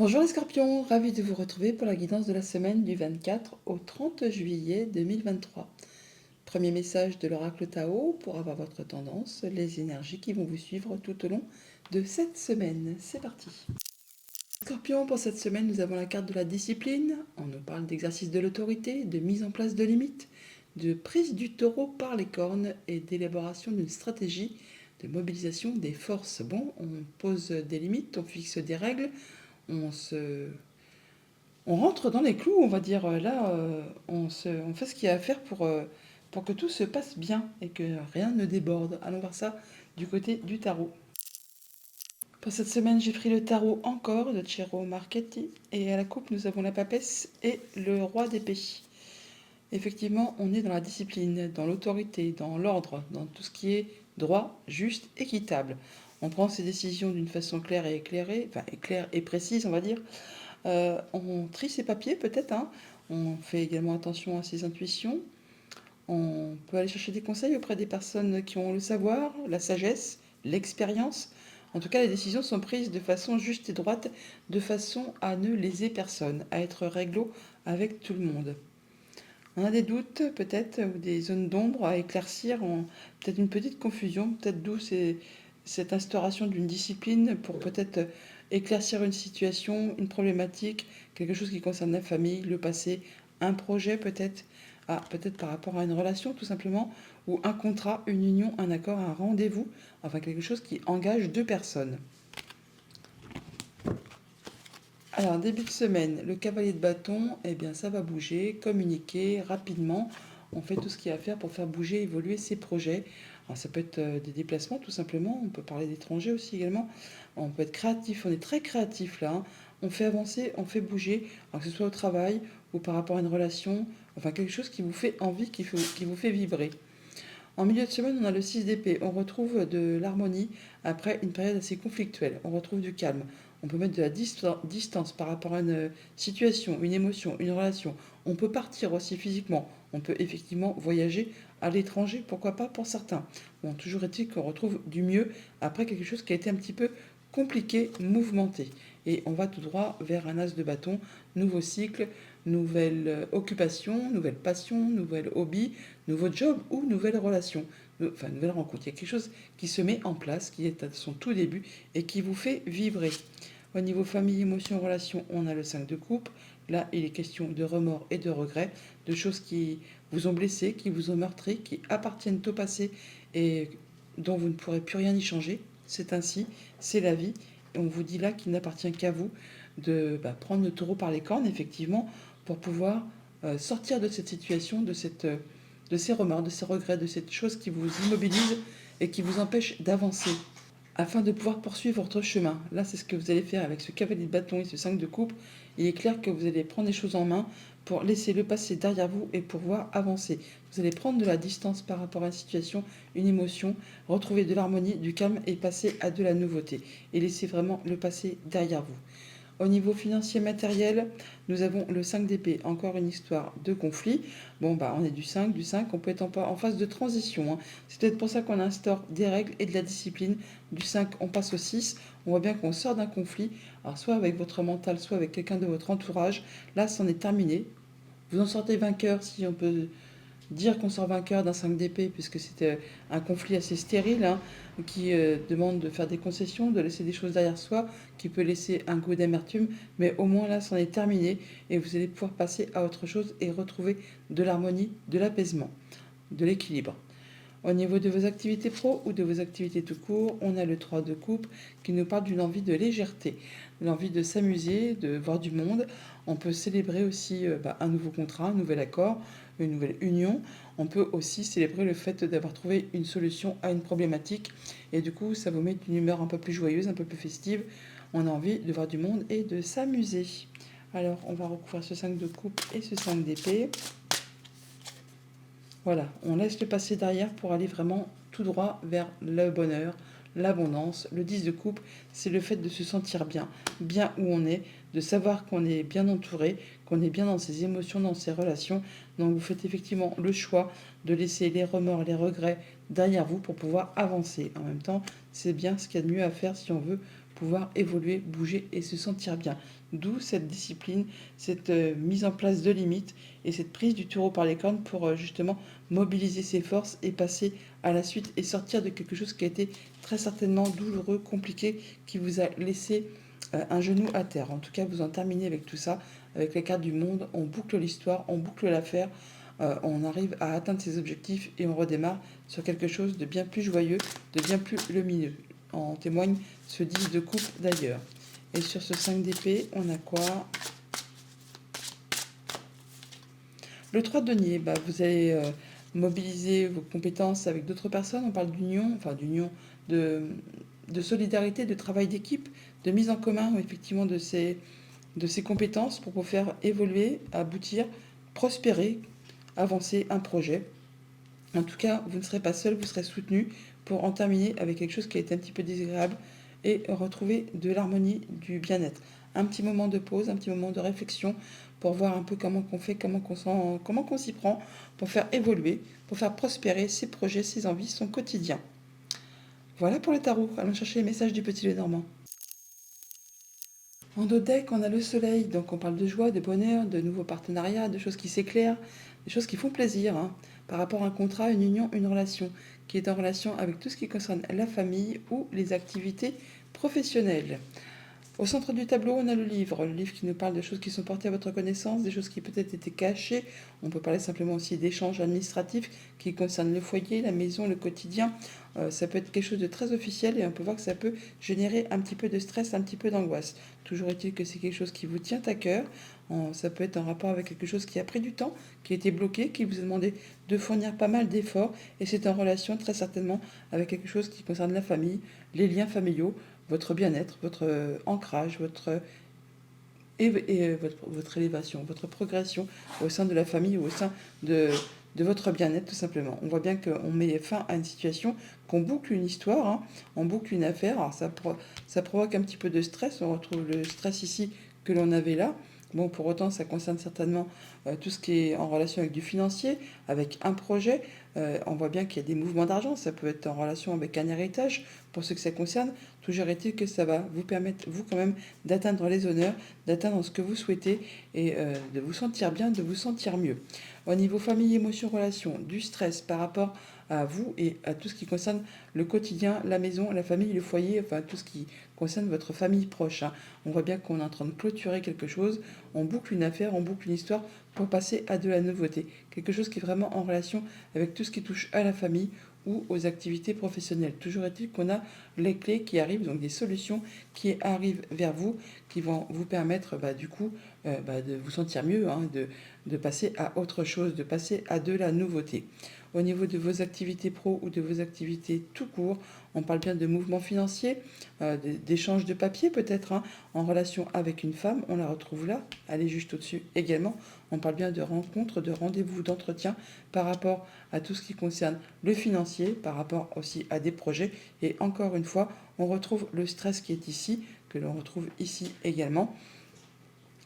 Bonjour les scorpions, ravi de vous retrouver pour la guidance de la semaine du 24 au 30 juillet 2023. Premier message de l'oracle Tao pour avoir votre tendance, les énergies qui vont vous suivre tout au long de cette semaine. C'est parti. Scorpion, pour cette semaine, nous avons la carte de la discipline. On nous parle d'exercice de l'autorité, de mise en place de limites, de prise du taureau par les cornes et d'élaboration d'une stratégie de mobilisation des forces. Bon, on pose des limites, on fixe des règles, on rentre dans les clous, on va dire. Là, on fait ce qu'il y a à faire pour que tout se passe bien et que rien ne déborde. Allons voir ça du côté du tarot. Pour cette semaine, j'ai pris le tarot encore de Ciro Marchetti. Et à la coupe, nous avons la papesse et le roi d'épée. Effectivement, on est dans la discipline, dans l'autorité, dans l'ordre, dans tout ce qui est droit, juste, équitable. On prend ses décisions d'une façon claire et éclairée, enfin claire et précise, on va dire. On trie ses papiers peut-être, hein. On fait également attention à ses intuitions. On peut aller chercher des conseils auprès des personnes qui ont le savoir, la sagesse, l'expérience. En tout cas, les décisions sont prises de façon juste et droite, de façon à ne léser personne, à être réglo avec tout le monde. On a des doutes peut-être, ou des zones d'ombre à éclaircir, peut-être une petite confusion, peut-être d'où cette instauration d'une discipline pour peut-être éclaircir une situation, une problématique, quelque chose qui concerne la famille, le passé, un projet peut-être, peut-être par rapport à une relation tout simplement, ou un contrat, une union, un accord, un rendez-vous, enfin quelque chose qui engage deux personnes. Alors, début de semaine, le cavalier de bâton, eh bien, ça va bouger, communiquer rapidement. On fait tout ce qu'il y a à faire pour faire bouger, évoluer ses projets. Alors, ça peut être des déplacements, tout simplement. On peut parler d'étrangers aussi également. On peut être créatif. On est très créatif là, hein. On fait avancer, on fait bouger, alors que ce soit au travail ou par rapport à une relation. Enfin, quelque chose qui vous fait envie, qui vous fait vibrer. En milieu de semaine, on a le 6 d'épée. On retrouve de l'harmonie après une période assez conflictuelle. On retrouve du calme. On peut mettre de la distance par rapport à une situation, une émotion, une relation. On peut partir aussi physiquement. On peut effectivement voyager à l'étranger, pourquoi pas pour certains. Bon, toujours est-il qu'on retrouve du mieux après quelque chose qui a été un petit peu compliqué, mouvementé. Et on va tout droit vers un as de bâton, nouveau cycle, nouvelle occupation, nouvelle passion, nouvel hobby, nouveau job ou nouvelle relation, enfin nouvelle rencontre. Il y a quelque chose qui se met en place, qui est à son tout début et qui vous fait vibrer. Au niveau famille, émotion, relation, on a le 5 de coupe. Là, il est question de remords et de regrets, de choses qui vous ont blessé, qui vous ont meurtri, qui appartiennent au passé et dont vous ne pourrez plus rien y changer. C'est ainsi, c'est la vie. Et on vous dit là qu'il n'appartient qu'à vous de prendre le taureau par les cornes, effectivement, pour pouvoir sortir de cette situation, de ces remords, de ces regrets, de cette chose qui vous immobilise et qui vous empêche d'avancer afin de pouvoir poursuivre votre chemin. Là, c'est ce que vous allez faire avec ce cavalier de bâton et ce 5 de coupe. Il est clair que vous allez prendre les choses en main pour laisser le passé derrière vous et pouvoir avancer. Vous allez prendre de la distance par rapport à une situation, une émotion, retrouver de l'harmonie, du calme et passer à de la nouveauté. Et laisser vraiment le passé derrière vous. Au niveau financier matériel, nous avons le 5 d'épée, encore une histoire de conflit. Bon, on est du 5, on peut être en phase de transition, hein. C'est peut-être pour ça qu'on instaure des règles et de la discipline. Du 5, on passe au 6. On voit bien qu'on sort d'un conflit, alors soit avec votre mental, soit avec quelqu'un de votre entourage. Là, c'en est terminé. Vous en sortez vainqueur, si on peut dire qu'on sort vainqueur d'un 5 d'épée, puisque c'est un conflit assez stérile, hein, qui demande de faire des concessions, de laisser des choses derrière soi, qui peut laisser un goût d'amertume, mais au moins là, c'en est terminé, et vous allez pouvoir passer à autre chose et retrouver de l'harmonie, de l'apaisement, de l'équilibre. Au niveau de vos activités pro ou de vos activités tout court, on a le 3 de coupe qui nous parle d'une envie de légèreté, l'envie de s'amuser, de voir du monde. On peut célébrer aussi un nouveau contrat, un nouvel accord, une nouvelle union. On peut aussi célébrer le fait d'avoir trouvé une solution à une problématique. Et du coup, ça vous met une humeur un peu plus joyeuse, un peu plus festive. On a envie de voir du monde et de s'amuser. Alors, on va recouvrir ce 5 de coupe et ce 5 d'épée. Voilà, on laisse le passé derrière pour aller vraiment tout droit vers le bonheur, l'abondance. Le 10 de coupe, c'est le fait de se sentir bien, bien où on est, de savoir qu'on est bien entouré, qu'on est bien dans ses émotions, dans ses relations. Donc vous faites effectivement le choix de laisser les remords, les regrets derrière vous pour pouvoir avancer. En même temps, c'est bien ce qu'il y a de mieux à faire si on veut pouvoir évoluer, bouger et se sentir bien. D'où cette discipline, cette mise en place de limites et cette prise du taureau par les cornes pour justement mobiliser ses forces et passer à la suite et sortir de quelque chose qui a été très certainement douloureux, compliqué, qui vous a laissé un genou à terre. En tout cas, vous en terminez avec tout ça, avec les cartes du monde, on boucle l'histoire, on boucle l'affaire, on arrive à atteindre ses objectifs et on redémarre sur quelque chose de bien plus joyeux, de bien plus lumineux. En témoigne ce 10 de coupe d'ailleurs. Et sur ce 5 d'épée, on a quoi? Le 3 de denier, vous allez mobiliser vos compétences avec d'autres personnes. On parle d'union, de, de solidarité, de travail d'équipe, de mise en commun effectivement de ces compétences pour vous faire évoluer, aboutir, prospérer, avancer un projet. En tout cas, vous ne serez pas seul, vous serez soutenu pour en terminer avec quelque chose qui a été un petit peu désagréable et retrouver de l'harmonie, du bien-être. Un petit moment de pause, un petit moment de réflexion pour voir un peu comment qu'on fait, comment qu'on s'y prend pour faire évoluer, pour faire prospérer ses projets, ses envies, son quotidien. Voilà pour le tarot. Allons chercher les messages du petit Lenormand. En dos deck, on a le soleil, donc on parle de joie, de bonheur, de nouveaux partenariats, de choses qui s'éclairent, des choses qui font plaisir, par rapport à un contrat, une union, une relation, qui est en relation avec tout ce qui concerne la famille ou les activités professionnelles. Au centre du tableau, on a le livre qui nous parle de choses qui sont portées à votre connaissance, des choses qui peut-être étaient cachées. On peut parler simplement aussi d'échanges administratifs qui concernent le foyer, la maison, le quotidien. Ça peut être quelque chose de très officiel et on peut voir que ça peut générer un petit peu de stress, un petit peu d'angoisse. Toujours est-il que c'est quelque chose qui vous tient à cœur. Ça peut être en rapport avec quelque chose qui a pris du temps, qui a été bloqué, qui vous a demandé de fournir pas mal d'efforts et c'est en relation très certainement avec quelque chose qui concerne la famille, les liens familiaux, votre bien-être, votre ancrage, votre élévation, votre progression au sein de la famille ou au sein de votre bien-être tout simplement. On voit bien qu'on met fin à une situation, qu'on boucle une histoire, on boucle une affaire. Alors ça provoque un petit peu de stress, on retrouve le stress ici que l'on avait là. Bon, pour autant, ça concerne certainement tout ce qui est en relation avec du financier, avec un projet. On voit bien qu'il y a des mouvements d'argent, ça peut être en relation avec un héritage, pour ce que ça concerne. Toujours est-il que ça va vous permettre, vous quand même, d'atteindre les honneurs, d'atteindre ce que vous souhaitez et de vous sentir bien, de vous sentir mieux. Au niveau famille, émotion, relation, du stress par rapport à vous et à tout ce qui concerne le quotidien, la maison, la famille, le foyer, enfin tout ce qui concerne votre famille proche. On voit bien qu'on est en train de clôturer quelque chose, on boucle une affaire, on boucle une histoire pour passer à de la nouveauté. Quelque chose qui est vraiment en relation avec tout ce qui touche à la famille ou aux activités professionnelles. Toujours est-il qu'on a les clés qui arrivent, donc des solutions qui arrivent vers vous, qui vont vous permettre du coup de vous sentir mieux, de passer à autre chose, de passer à de la nouveauté. Au niveau de vos activités pro ou de vos activités tout court, on parle bien de mouvements financiers, d'échanges de papier peut-être, en relation avec une femme, on la retrouve là, elle est juste au-dessus également. On parle bien de rencontres, de rendez-vous, d'entretien par rapport à tout ce qui concerne le financier, par rapport aussi à des projets. Et encore une fois, on retrouve le stress qui est ici, que l'on retrouve ici également.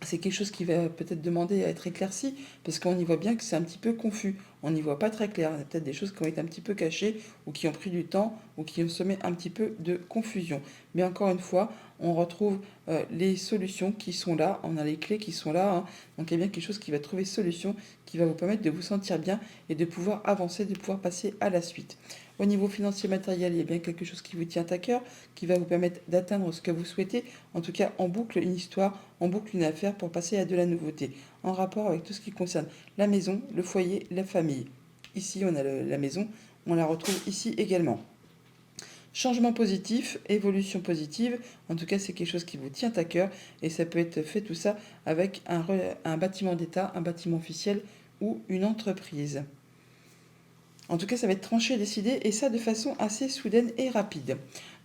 C'est quelque chose qui va peut-être demander à être éclairci, parce qu'on y voit bien que c'est un petit peu confus. On n'y voit pas très clair. Il y a peut-être des choses qui ont été un petit peu cachées, ou qui ont pris du temps, ou qui ont semé un petit peu de confusion. Mais encore une fois, on retrouve les solutions qui sont là, on a les clés qui sont là. Donc il y a bien quelque chose qui va trouver solution, qui va vous permettre de vous sentir bien et de pouvoir avancer, de pouvoir passer à la suite. Au niveau financier matériel, il y a bien quelque chose qui vous tient à cœur, qui va vous permettre d'atteindre ce que vous souhaitez. En tout cas, on boucle une histoire, on boucle une affaire pour passer à de la nouveauté, en rapport avec tout ce qui concerne la maison, le foyer, la famille. Ici, on a la maison, on la retrouve ici également. Changement positif, évolution positive, en tout cas c'est quelque chose qui vous tient à cœur et ça peut être fait tout ça avec un bâtiment d'État, un bâtiment officiel ou une entreprise. En tout cas, ça va être tranché, décidé, et ça de façon assez soudaine et rapide.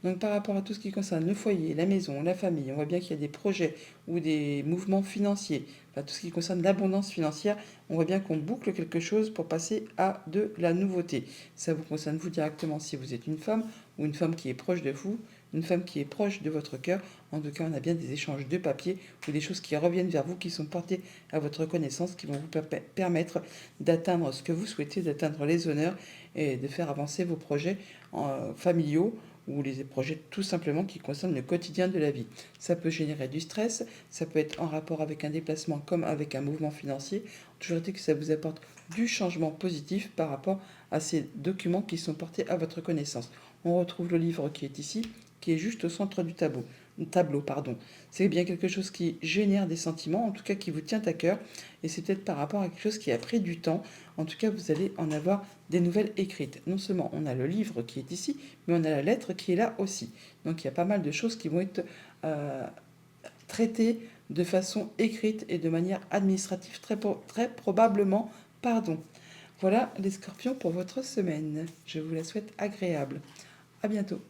Donc par rapport à tout ce qui concerne le foyer, la maison, la famille, on voit bien qu'il y a des projets ou des mouvements financiers, enfin, tout ce qui concerne l'abondance financière, on voit bien qu'on boucle quelque chose pour passer à de la nouveauté. Ça vous concerne vous directement si vous êtes une femme ou une femme qui est proche de vous, une femme qui est proche de votre cœur. En tout cas, on a bien des échanges de papier ou des choses qui reviennent vers vous, qui sont portées à votre connaissance, qui vont vous permettre d'atteindre ce que vous souhaitez, d'atteindre les honneurs et de faire avancer vos projets familiaux ou les projets tout simplement qui concernent le quotidien de la vie. Ça peut générer du stress, ça peut être en rapport avec un déplacement comme avec un mouvement financier. Toujours dit que ça vous apporte du changement positif par rapport à ces documents qui sont portés à votre connaissance. On retrouve le livre qui est ici, qui est juste au centre du tableau, pardon. C'est bien quelque chose qui génère des sentiments, en tout cas qui vous tient à cœur, et c'est peut-être par rapport à quelque chose qui a pris du temps. En tout cas, vous allez en avoir des nouvelles écrites. Non seulement on a le livre qui est ici, mais on a la lettre qui est là aussi. Donc il y a pas mal de choses qui vont être traitées de façon écrite et de manière administrative, très probablement. Pardon. Voilà les scorpions pour votre semaine. Je vous la souhaite agréable. À bientôt.